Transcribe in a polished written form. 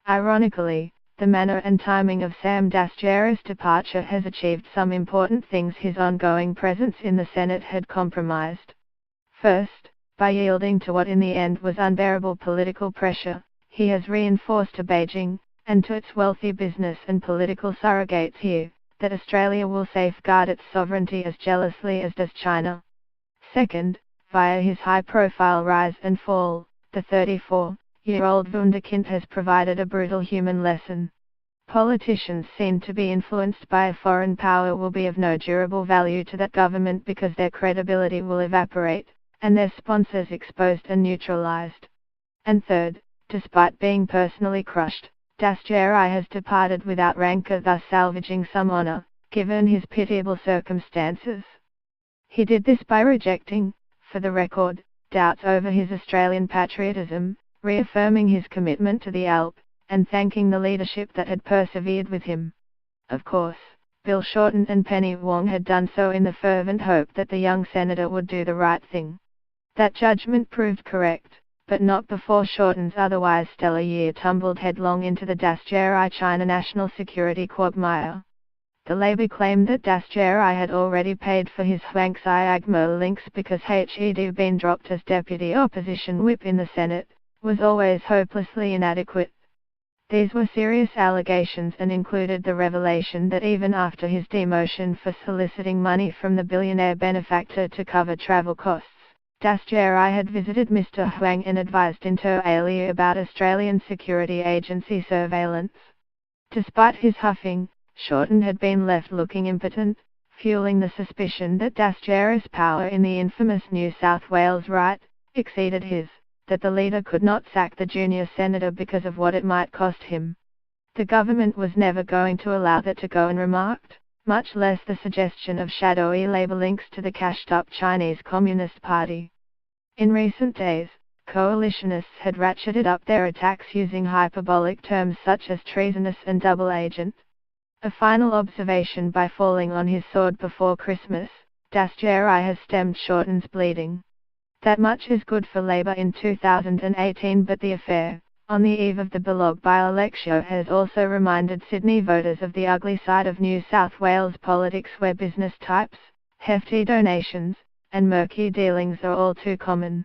Ironically, the manner and timing of Sam Dastyari's departure has achieved some important things his ongoing presence in the Senate had compromised. First, by yielding to what in the end was unbearable political pressure, he has reinforced to Beijing, and to its wealthy business and political surrogates here, that Australia will safeguard its sovereignty as jealously as does China. Second, via his high-profile rise and fall, the 34-year-old Wunderkind has provided a brutal human lesson. Politicians seen to be influenced by a foreign power will be of no durable value to that government because their credibility will evaporate, and their sponsors exposed and neutralized. And third, despite being personally crushed, Dastyari has departed without rancor, thus salvaging some honor, given his pitiable circumstances. He did this by rejecting, for the record, doubts over his Australian patriotism, reaffirming his commitment to the ALP, and thanking the leadership that had persevered with him. Of course, Bill Shorten and Penny Wong had done so in the fervent hope that the young senator would do the right thing. That judgment proved correct, but not before Shorten's otherwise stellar year tumbled headlong into the Dastyari China national security quagmire. The Labour claimed that Dastyari had already paid for his Huang Xiagmo links because he'd been dropped as deputy opposition whip in the Senate, was always hopelessly inadequate. These were serious allegations and included the revelation that even after his demotion for soliciting money from the billionaire benefactor to cover travel costs, Dastyari had visited Mr. Huang and advised inter alia about Australian security agency surveillance. Despite his huffing, Shorten had been left looking impotent, fueling the suspicion that Dastyari's power in the infamous New South Wales right exceeded his, that the leader could not sack the junior senator because of what it might cost him. The government was never going to allow that to go unremarked, much less the suggestion of shadowy Labour links to the cashed-up Chinese Communist Party. In recent days, coalitionists had ratcheted up their attacks using hyperbolic terms such as treasonous and double agent. A final observation: by falling on his sword before Christmas, Dastyari has stemmed Shorten's bleeding. That much is good for Labour in 2018, but the affair, on the eve of the Belog by-election, has also reminded Sydney voters of the ugly side of New South Wales politics, where business types, hefty donations, and murky dealings are all too common.